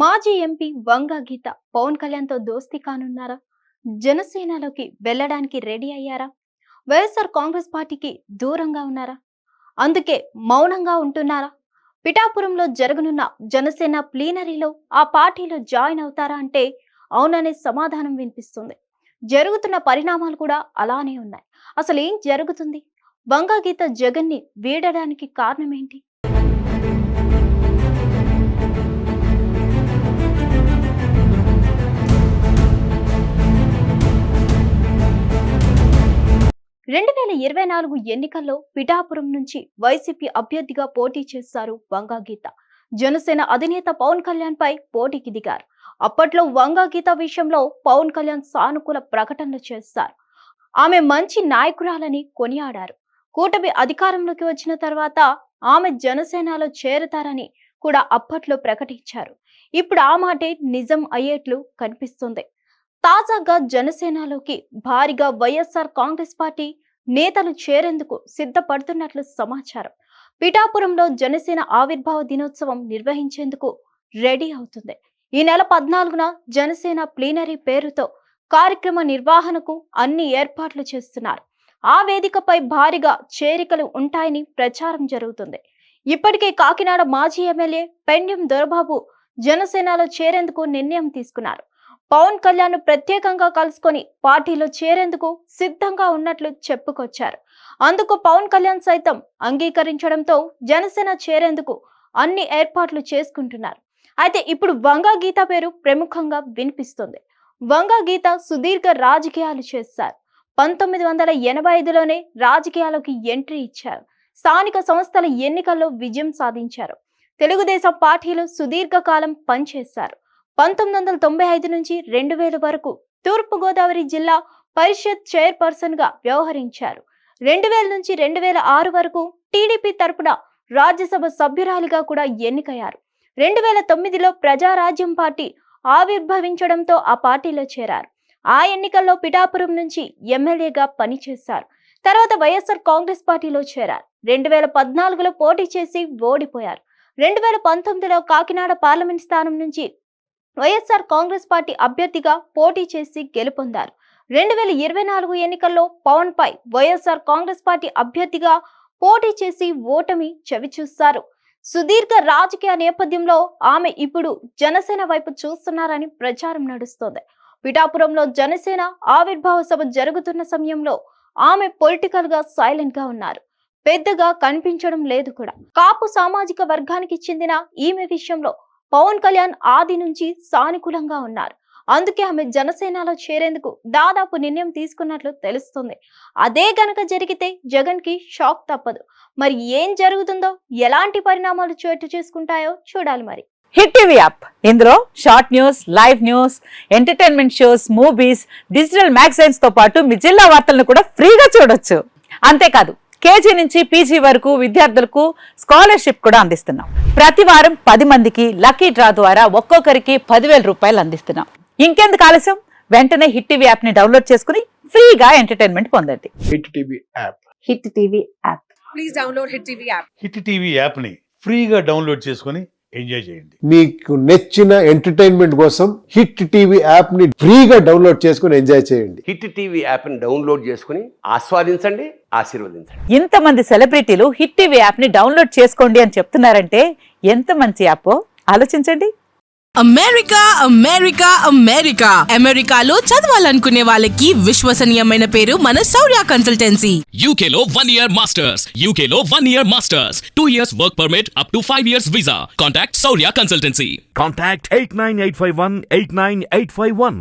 మాజీ ఎంపీ వంగ గీత పవన్ కళ్యాణ్తో దోస్తీ కానున్నారా? జనసేనలోకి వెళ్లడానికి రెడీ అయ్యారా? వైఎస్ఆర్ కాంగ్రెస్ పార్టీకి దూరంగా ఉన్నారా? అందుకే మౌనంగా ఉంటున్నారా? పిఠాపురంలో జరగనున్న జనసేన ప్లీనరీలో ఆ పార్టీలో జాయిన్ అవుతారా అంటే అవుననే సమాధానం వినిపిస్తుంది. జరుగుతున్న పరిణామాలు కూడా అలానే ఉన్నాయి. అసలు ఏం జరుగుతుంది? వంగ గీత జగన్ని వీడడానికి కారణం ఏంటి? రెండు 2024 ఎన్నికల్లో పిఠాపురం నుంచి వైసీపీ అభ్యర్థిగా పోటీ చేశారు వంగ గీత. జనసేన అధినేత పవన్ కళ్యాణ్ పై పోటీకి దిగారు. అప్పట్లో వంగ గీత విషయంలో పవన్ కళ్యాణ్ సానుకూల ప్రకటనలు చేశారు. ఆమె మంచి నాయకురాలని కొనియాడారు. కూటమి అధికారంలోకి వచ్చిన తర్వాత ఆమె జనసేనలో చేరతారని కూడా అప్పట్లో ప్రకటించారు. ఇప్పుడు ఆ మాటే నిజం అయ్యేట్లు కనిపిస్తుంది. తాజాగా జనసేనలోకి భారీగా వైఎస్ఆర్ కాంగ్రెస్ పార్టీ నేతలు చేరేందుకు సిద్ధపడుతున్నట్లు సమాచారం. పిఠాపురంలో జనసేన ఆవిర్భావ దినోత్సవం నిర్వహించేందుకు రెడీ అవుతుంది. ఈ నెల 14న జనసేన ప్లీనరీ పేరుతో కార్యక్రమ నిర్వహణకు అన్ని ఏర్పాట్లు చేస్తున్నారు. ఆ వేదికపై భారీగా చేరికలు ఉంటాయని ప్రచారం జరుగుతుంది. ఇప్పటికే కాకినాడ మాజీ ఎమ్మెల్యే పెండ్యం దొరబాబు జనసేనలో చేరేందుకు నిర్ణయం తీసుకున్నారు. పవన్ కళ్యాణ్ ప్రత్యేకంగా కలుసుకొని పార్టీలో చేరేందుకు సిద్ధంగా ఉన్నట్లు చెప్పుకొచ్చారు. అందుకు పవన్ కళ్యాణ్ సైతం అంగీకరించడంతో జనసేన చేరేందుకు అన్ని ఏర్పాట్లు చేసుకుంటున్నారు. అయితే ఇప్పుడు వంగ గీత పేరు ప్రముఖంగా వినిపిస్తుంది. వంగ గీత సుదీర్ఘ రాజకీయాలు చేశారు. 1985లోనే రాజకీయాల్లోకి ఎంట్రీ ఇచ్చారు. స్థానిక సంస్థల ఎన్నికల్లో విజయం సాధించారు. తెలుగుదేశం పార్టీలో సుదీర్ఘకాలం పనిచేశారు. 1995 నుంచి 2000 వరకు తూర్పుగోదావరి జిల్లా పరిషత్ చైర్పర్సన్ గా వ్యవహరించారు. 2000 నుంచి 2006 వరకు టీడీపీ తరపున రాజ్యసభ సభ్యురాలిగా కూడా ఎన్నికయ్యారు. 2009లో ప్రజారాజ్యం పార్టీ ఆవిర్భవించడంతో ఆ పార్టీలో చేరారు. ఆ ఎన్నికల్లో పిఠాపురం నుంచి ఎమ్మెల్యేగా పనిచేశారు. తర్వాత వైఎస్ఆర్ కాంగ్రెస్ పార్టీలో చేరారు. 2014లో పోటీ చేసి ఓడిపోయారు. 2019లో కాకినాడ పార్లమెంట్ స్థానం నుంచి వైఎస్ఆర్ కాంగ్రెస్ పార్టీ అభ్యర్థిగా పోటీ చేసి గెలుపొందారు. 2024 ఎన్నికల్లో పవన్ పై వైఎస్ఆర్ కాంగ్రెస్ పార్టీ అభ్యర్థిగా పోటీ చేసి ఓటమి చవిచూశారు. సుదీర్ఘ రాజకీయ నేపథ్యంలో ఆమె ఇప్పుడు జనసేన వైపు చూస్తున్నారని ప్రచారం నడుస్తోంది. పిఠాపురంలో జనసేన ఆవిర్భావ సభ జరుగుతున్న సమయంలో ఆమె పొలిటికల్ గా సైలెంట్ గా ఉన్నారు. పెద్దగా కనిపించడం లేదు కూడా. కాపు సామాజిక వర్గానికి చెందిన ఈమె విషయంలో పవన్ కళ్యాణ్ ఆది నుంచి సానుకూలంగా ఉన్నారు. అందుకే ఆమె జనసేనలో చేరేందుకు దాదాపు నిర్ణయం తీసుకున్నట్లు తెలుస్తుంది. అదే గనక జరిగితే జగన్ కి షాక్ తప్పదు. మరి ఏం జరుగుతుందో, ఎలాంటి పరిణామాలు చోటు చేసుకుంటాయో చూడాలి. మరి హిట్ టీవీ యాప్, ఇందులో short news, live news, entertainment shows, movies, digital magazines తో పాటు మీ జిల్లా వార్తలను కూడా ఫ్రీగా చూడొచ్చు. అంతేకాదు కేజీ నుంచి పీజీ వరకు విద్యార్థులకు స్కాలర్షిప్ కూడా అందిస్తున్నాం. ప్రతి వారం 10 మందికి లక్కీ డ్రా ద్వారా ఒక్కొక్కరికి 10,000 రూపాయలు అందిస్తున్నాం. ఇంకెందుకు ఆలస్యం, వెంటనే హిట్ టీవీ యాప్ ని డౌన్లోడ్ చేసుకుని ఫ్రీగా ఎంటర్టైన్మెంట్ పొందండి. Hit TV app. Hit TV app. Please download hit TV app. Hit TV app ని ఫ్రీగా డౌన్లోడ్ చేసుకుని ఎంజాయ్ చేయండి. మీకు నచ్చిన ఎంటర్టైన్మెంట్ కోసం హిట్ టీవీ యాప్ ని ఫ్రీగా డౌన్లోడ్ చేసుకుని ఎంజాయ్ చేయండి. హిట్ టీవీ యాప్ ని డౌన్లోడ్ చేసుకుని ఆస్వాదించండి, ఆశీర్వదించండి. ఇంతమంది సెలబ్రిటీలు హిట్ టీవీ యాప్ ని డౌన్లోడ్ చేసుకోండి అని చెప్తున్నారంటే ఎంత మంచి యాప్ ఆలోచించండి. అమెరికా అమెరికా అమెరికా అమెరికాలో చదవాలనుకునే వాళ్ళకి విశ్వసనీయమైన పేరు మన శౌర్య కన్సల్టెన్సీ. UK లో 1 year masters. UK లో 1 year masters. 2 years work permit up to 5 years visa. Contact Saurya Consultancy. Contact 89851 89851.